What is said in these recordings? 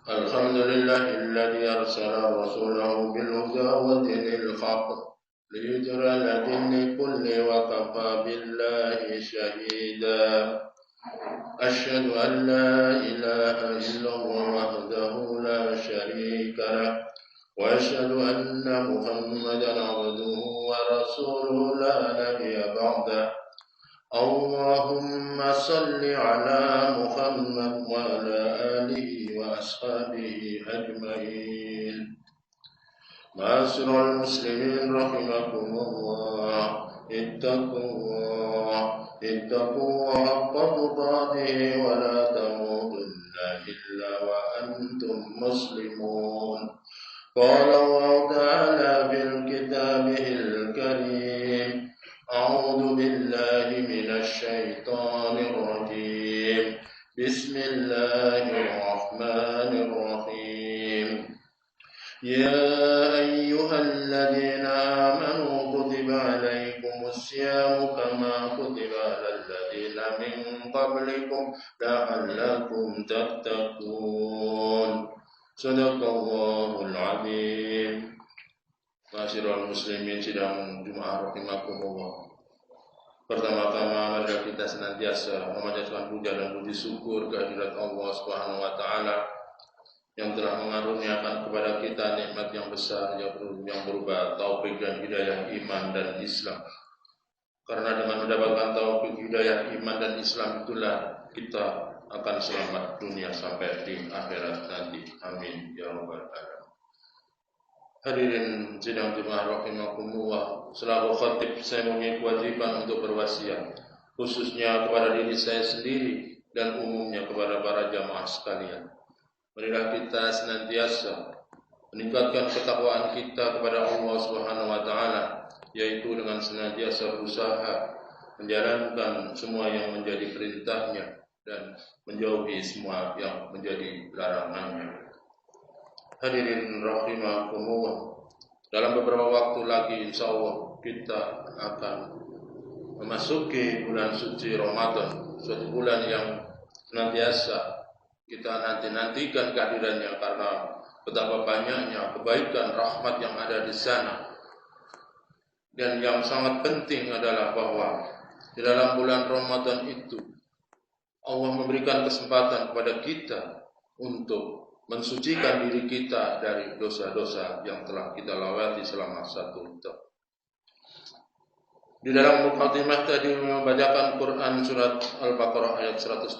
الحمد لله الذي أرسل رسوله بالهدى ودين الحق ليجرى الدين كل وكفى بالله شهيدا أشهد أن لا إله إلا الله وحده لا شريك له وأشهد أن محمدا عبده ورسوله لا نبي بعده اللهم صل على محمد وعلى آله وأصحابه أجمعين. معاشر المسلمين رحمكم الله اتقوا الله حق تقاته ولا تموتن إلا وأنتم مسلمون. قال الله تعالى في كتابه الكريم أعوذ بالله من الشيطان الرجيم بسم الله الرحمن الرحيم يا أيها الذين آمنوا كتب عليكم الصيام كما كتب على الذين من قبلكم لعلكم تتقون صدق الله العظيم. Masyarul muslimin sidang Jumat rahimakumullah. Pertama-tama marilah kita senantiasa memanjatkan puja dan puji syukur kehadirat Allah Subhanahu wa taala yang telah mengaruniakan kepada kita nikmat yang besar yang berupa taufik dan hidayah iman dan Islam. Karena dengan mendapatkan taufik hidayah iman dan Islam itulah kita akan selamat dunia sampai di akhirat nanti. Amin ya rabbal alamin. Hadirin sidang jemaah rahimakumullah, selaku khatib saya mempunyai kewajiban untuk berwasiat, khususnya kepada diri saya sendiri dan umumnya kepada para jamaah sekalian. Marilah kita senantiasa meningkatkan ketakwaan kita kepada Allah Subhanahu wa taala, yaitu dengan senantiasa berusaha menjalankan semua yang menjadi perintahnya dan menjauhi semua yang menjadi larangannya. Hadirin rahimakumullah, dalam beberapa waktu lagi insyaallah kita akan memasuki bulan suci Ramadan, suatu bulan yang senantiasa kita nantikan kehadirannya karena betapa banyaknya kebaikan rahmat yang ada di sana. Dan yang sangat penting adalah bahwa di dalam bulan Ramadan itu Allah memberikan kesempatan kepada kita untuk mensucikan diri kita dari dosa-dosa yang telah kita lewati selama satu tahun. Di dalam mukadimah tadi membacakan Quran surat Al-Baqarah ayat 183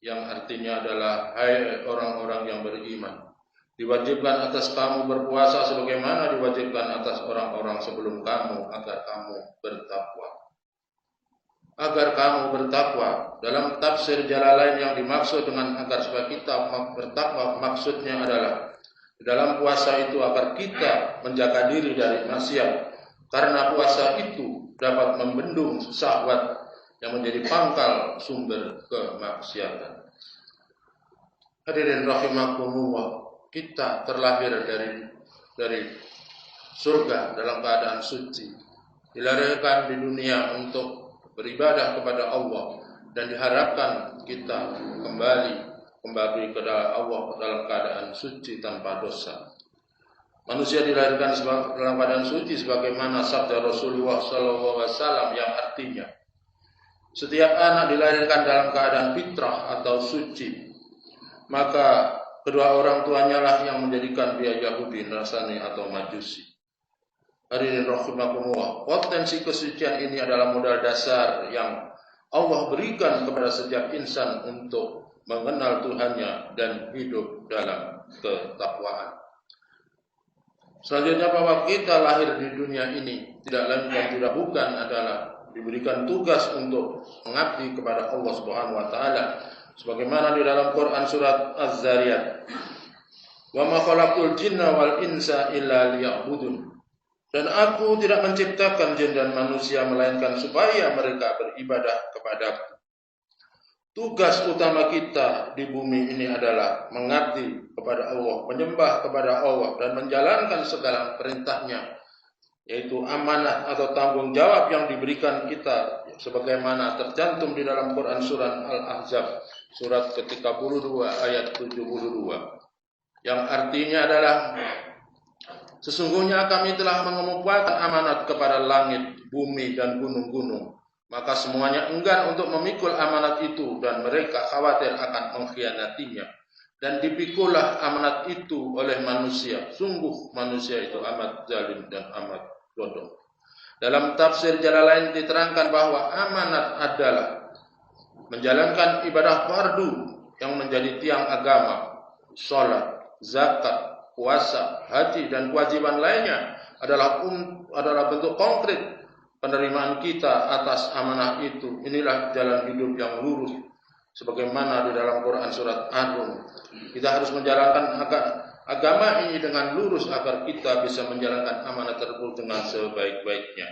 yang artinya adalah hai orang-orang yang beriman, diwajibkan atas kamu berpuasa sebagaimana diwajibkan atas orang-orang sebelum kamu agar kamu bertakwa. Agar kamu bertakwa. Dalam tafsir Jalalain yang dimaksud dengan agar supaya kita bertakwa maksudnya adalah dalam puasa itu agar kita menjaga diri dari maksiat, karena puasa itu dapat membendung syahwat yang menjadi pangkal sumber kemaksiatan. Hadirin rahimakumullah, kita terlahir dari surga dalam keadaan suci, dilahirkan di dunia untuk beribadah kepada Allah dan diharapkan kita kembali kepada Allah dalam keadaan suci tanpa dosa. Manusia dilahirkan dalam keadaan suci sebagaimana sabda Rasulullah SAW yang artinya setiap anak dilahirkan dalam keadaan fitrah atau suci, maka kedua orang tuanya lah yang menjadikan dia Yahudi, Nasrani atau Majusi. Hadirin rahimakumullah, potensi kesucian ini adalah modal dasar yang Allah berikan kepada setiap insan untuk mengenal Tuhannya dan hidup dalam ketakwaan. Selanjutnya bahwa kita lahir di dunia ini tidak lain dan tidak bukan adalah diberikan tugas untuk mengabdi kepada Allah Subhanahu wa taala sebagaimana di dalam Quran surat Az-Zariyat, "Wa ma khalaqul jinna wal insa illa liya'budun." Dan aku tidak menciptakan jin dan manusia melainkan supaya mereka beribadah kepadaku. Tugas utama kita di bumi ini adalah mengabdi kepada Allah, menyembah kepada Allah dan menjalankan segala perintahnya, yaitu amanah atau tanggung jawab yang diberikan kita sebagaimana tercantum di dalam Quran surah Al-Ahzab surat ke-32 ayat 72, yang artinya adalah sesungguhnya kami telah mengemukakan amanat kepada langit, bumi, dan gunung-gunung. Maka semuanya enggan untuk memikul amanat itu dan mereka khawatir akan mengkhianatinya. Dan dipikulah amanat itu oleh manusia. Sungguh manusia itu amat zalim dan amat bodoh. Dalam tafsir Jalalain diterangkan bahwa amanat adalah menjalankan ibadah fardu yang menjadi tiang agama, sholat, zakat, puasa, haji, dan kewajiban lainnya adalah bentuk konkret penerimaan kita atas amanah itu. Inilah jalan hidup yang lurus, sebagaimana di dalam Quran surat Ar-Rum. Kita harus menjalankan agama ini dengan lurus agar kita bisa menjalankan amanah tersebut dengan sebaik-baiknya.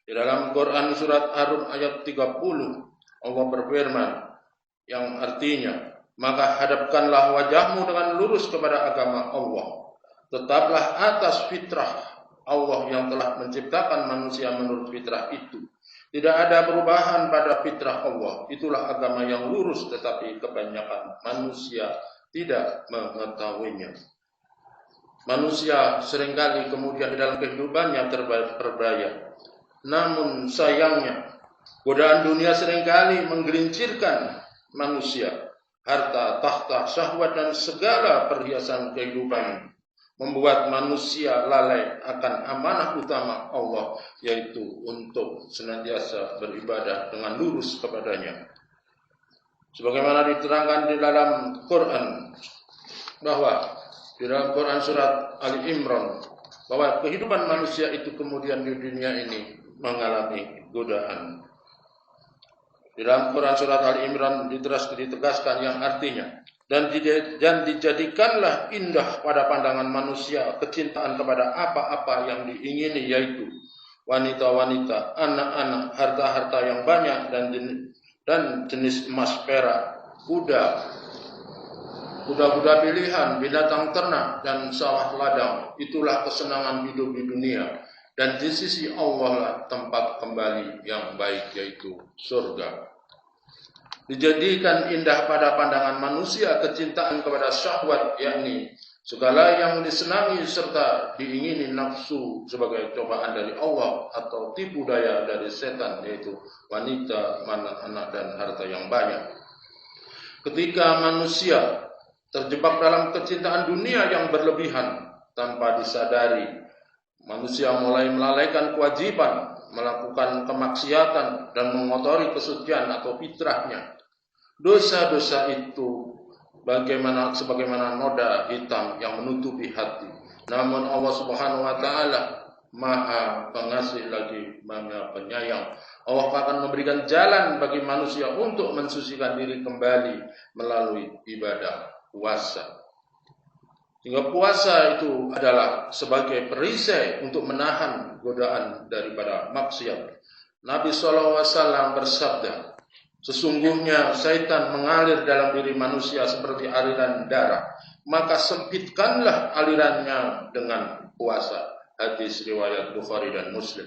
Di dalam Quran surat Ar-Rum ayat 30, Allah berfirman yang artinya, maka hadapkanlah wajahmu dengan lurus kepada agama Allah. Tetaplah atas fitrah Allah yang telah menciptakan manusia menurut fitrah itu. Tidak ada perubahan pada fitrah Allah. Itulah agama yang lurus, tetapi kebanyakan manusia tidak mengetahuinya. Manusia seringkali kemudian di dalam kehidupannya terbaya. Namun sayangnya, godaan dunia seringkali menggelincirkan manusia. Harta, tahta, syahwat, dan segala perhiasan kehidupan membuat manusia lalai akan amanah utama Allah, yaitu untuk senantiasa beribadah dengan lurus kepadanya. Sebagaimana diterangkan di dalam Quran, bahwa di dalam Quran surat Ali Imran, bahwa kehidupan manusia itu kemudian di dunia ini mengalami godaan. Di dalam Quran surat Ali Imran ditegaskan yang artinya, dan dijadikanlah indah pada pandangan manusia kecintaan kepada apa-apa yang diingini, yaitu wanita-wanita, anak-anak, harta-harta yang banyak, dan jenis emas perak, kuda-kuda pilihan, binatang ternak, dan sawah ladang. Itulah kesenangan hidup di dunia. Dan di sisi Allah lah tempat kembali yang baik, yaitu surga. Dijadikan indah pada pandangan manusia kecintaan kepada syahwat, yakni segala yang disenangi serta diingini nafsu sebagai cobaan dari Allah atau tipu daya dari setan, yaitu wanita, anak, dan harta yang banyak. Ketika manusia terjebak dalam kecintaan dunia yang berlebihan tanpa disadari, manusia mulai melalaikan kewajiban, melakukan kemaksiatan, dan mengotori kesucian atau fitrahnya. Dosa-dosa itu sebagaimana noda hitam yang menutupi hati. Namun Allah Subhanahu wa taala Maha Pengasih lagi Maha Penyayang. Allah akan memberikan jalan bagi manusia untuk mensucikan diri kembali melalui ibadah puasa. Sehingga puasa itu adalah sebagai perisai untuk menahan godaan daripada maksiat. Nabi SAW bersabda, sesungguhnya syaitan mengalir dalam diri manusia seperti aliran darah, maka sempitkanlah alirannya dengan puasa. Hadis riwayat Bukhari dan Muslim.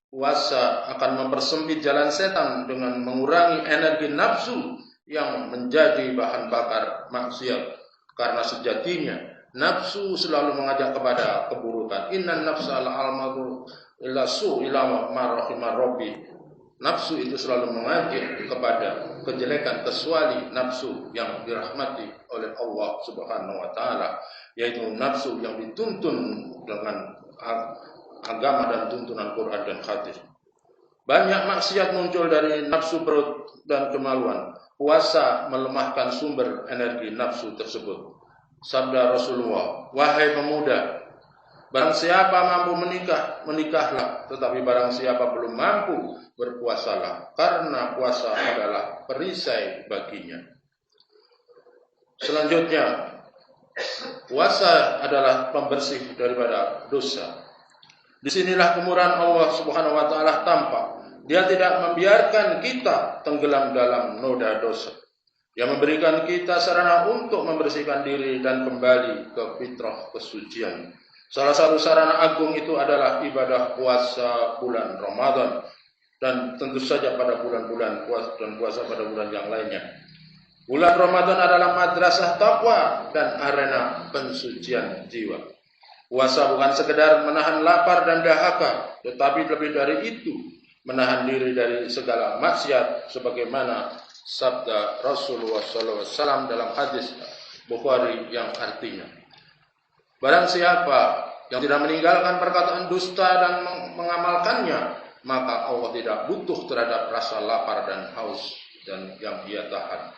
Puasa akan mempersempit jalan setan dengan mengurangi energi nafsu yang menjadi bahan bakar maksiat. Karena sejatinya nafsu selalu mengajak kepada keburukan. Innan nafsa al-amadu illa su ila ma rahimar rabbi. Nafsu itu selalu mengajak kepada kejelekan kecuali nafsu yang dirahmati oleh Allah Subhanahu wa taala, yaitu nafsu yang dituntun dengan agama dan tuntunan Quran dan hadis. Banyak maksiat muncul dari nafsu perut dan kemaluan. Puasa melemahkan sumber energi nafsu tersebut. Sabda Rasulullah, wahai pemuda, barang siapa mampu menikah, menikahlah. Tetapi barang siapa belum mampu, berpuasalah. Karena puasa adalah perisai baginya. Selanjutnya, puasa adalah pembersih daripada dosa. Disinilah kemurahan Allah Subhanahu wa taala tampak. Dia tidak membiarkan kita tenggelam dalam noda dosa. Dia memberikan kita sarana untuk membersihkan diri dan kembali ke fitrah kesucian. Salah satu sarana agung itu adalah ibadah puasa bulan Ramadan, dan tentu saja pada bulan-bulan puasa dan puasa pada bulan yang lainnya. Bulan Ramadan adalah madrasah takwa dan arena pensucian jiwa. Puasa bukan sekedar menahan lapar dan dahaga, tetapi lebih dari itu, menahan diri dari segala maksiat, sebagaimana sabda Rasulullah SAW dalam hadis Bukhari yang artinya, barang siapa yang tidak meninggalkan perkataan dusta dan mengamalkannya, maka Allah tidak butuh terhadap rasa lapar dan haus dan yang ia tahan.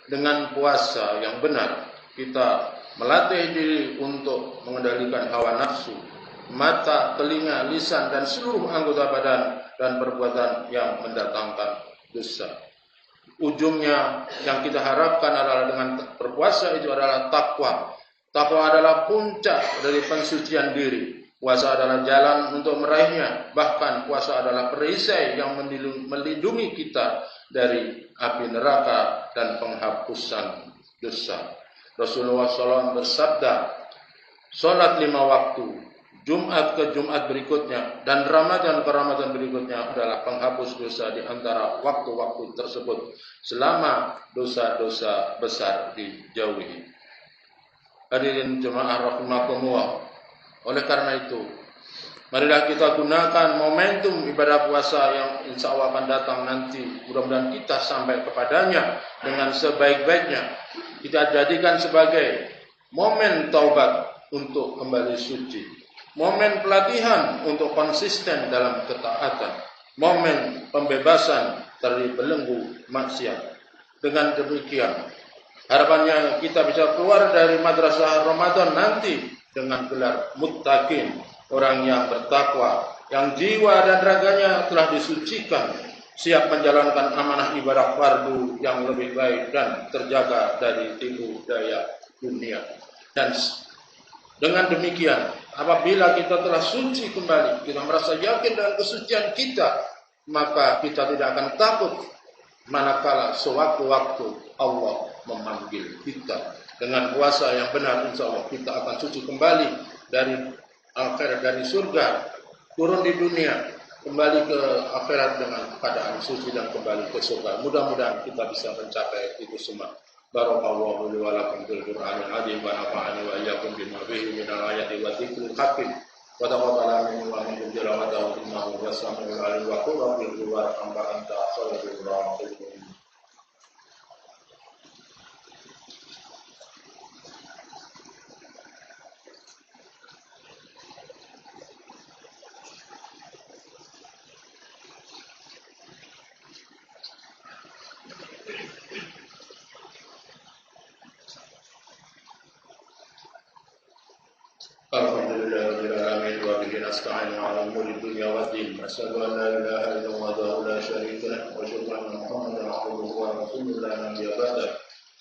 Dengan puasa yang benar, kita melatih diri untuk mengendalikan hawa nafsu, mata, telinga, lisan, dan seluruh anggota badan dan perbuatan yang mendatangkan dosa. Ujungnya yang kita harapkan adalah dengan berpuasa itu adalah takwa. Takwa adalah puncak dari pensucian diri. Puasa adalah jalan untuk meraihnya. Bahkan puasa adalah perisai yang melindungi kita dari api neraka dan penghapusan dosa. Rasulullah SAW bersabda, sholat 5 waktu, Jumat ke Jumat berikutnya, dan Ramadan ke Ramadan berikutnya adalah penghapus dosa di antara waktu-waktu tersebut selama dosa-dosa besar dijauhi. Hadirin jemaah rahimakumullah. Oleh karena itu, marilah kita gunakan momentum ibadah puasa yang insya Allah akan datang nanti. Mudah-mudahan kita sampai kepadanya dengan sebaik-baiknya. Kita jadikan sebagai momen taubat untuk kembali suci, momen pelatihan untuk konsisten dalam ketaatan, momen pembebasan dari belenggu maksiat. Dengan demikian, harapannya kita bisa keluar dari madrasah Ramadan nanti dengan gelar muttaqin, orang yang bertakwa, yang jiwa dan raganya telah disucikan, siap menjalankan amanah ibadah fardu yang lebih baik dan terjaga dari tipu daya dunia. Dan dengan demikian, apabila kita telah suci kembali, kita merasa yakin dengan kesucian kita, maka kita tidak akan takut manakala sewaktu-waktu Allah memanggil kita. Dengan puasa yang benar, insya Allah kita akan suci kembali dari akhirat, dari surga, turun di dunia, kembali ke akhirat dengan keadaan suci dan kembali ke surga. Mudah-mudahan kita bisa mencapai itu semua. Barakallahu li wa lakum fil Qur'anil azim wa nafa'ani wa iyyakum bima fihi minal ayati wa dzikril hakim. Wa taqabbala minni wa minkum tilawatahu innahu was-sami'ul 'alim wa qul rabbi ighfir wa anta khairur rahimin. Alhamdulillahirabbil alamin wa bihi nasta'inu 'ala umuri dunya waddin. Asyhadu an la ilaha illallah wa la syarika lahu wa asyhadu anna Muhammadan 'abduhu wa rasuluhu la nabiyya ba'dahu.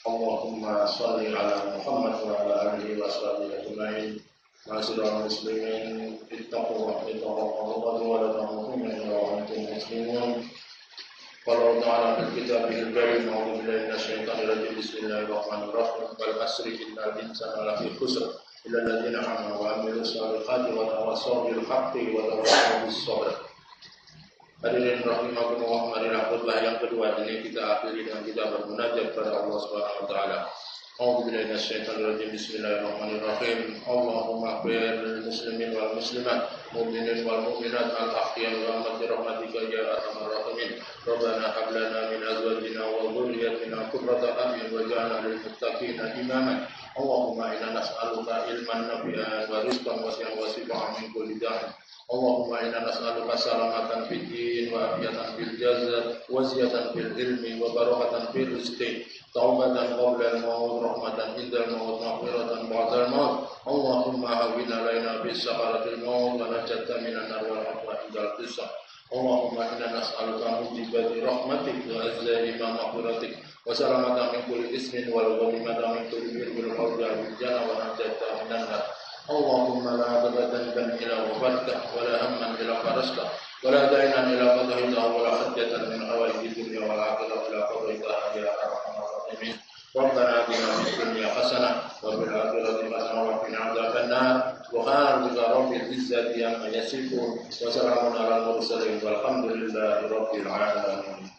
Allahumma shalli 'ala Muhammad wa 'ala alihi wa sahbihi ajma'in. Ma'asyiral muslimin, ittaqullaha wa la tamutunna illa wa antum muslimun. Qala ta'ala fil kitabil karim, a'udzu billahi minasyaitonir rajim. Bismillahirrahmanirrahim. Wal 'asri innal insana lafi khusr illa alladziina aamanu wa 'amilus shalihaati wa tawassaw bil haqqi wa tawassaw bis sabr. Hadirin rahimakumullah, marilah khutbah yang kedua ini kita akhiri dengan kita bermunajat kepada Allah Subhanahu wa taala. A'udzu billahi minasyaitonir rajim. Bismillahirrahmanirrahim. Allahumma ighfir lil muslimin wal muslimat, mu'minin wal mu'minat, al ahya'i wa amwat bi rahmatika ya arhamar rahimin. Rabbana hab lana min azwajina wa dhurriyyatina qurrata a'yun waj'alna lil muttaqina imama. Allahumma inna nas'aluka ilman nafi'an wa rizqan wasi'an wa shifaan min kulli da'in. Allahumma inna nas'aluka salamatan fid din wa afiyatan fil jasad wa ziyadatan fil ilmi wa barakatan fil rizqi, taubatan qabla al-maut, rahmatan indal maut, maghfiratan ba'da al-maut. Allahumma hawwin 'alaina bis sakaratil maut wa najatan minan nar wal afwa indal qisas. Allahumma inna nas'aluka mujibati rahmatik wa azza'i maghfiratik wa salamatan min kulli ismin wal ghanimatan min kulli birrin wal fawza bil jannah wa najatan minan nar. Allahumma la tadatan ila wafatka wa la hamman ila farasta wa la dainan ila qadahitahu wa la hajjatan min hawaiji dunya wal akhirah ila qadaitaha ya arhamar rahimin. Rabbana atina fid dunya hasanah wa fil akhirati hasanah wa qina adzaban nar. Subhana rabbil izzati amma yasifun wa salamun alal mursalin walhamdulillahi rabbil alamin.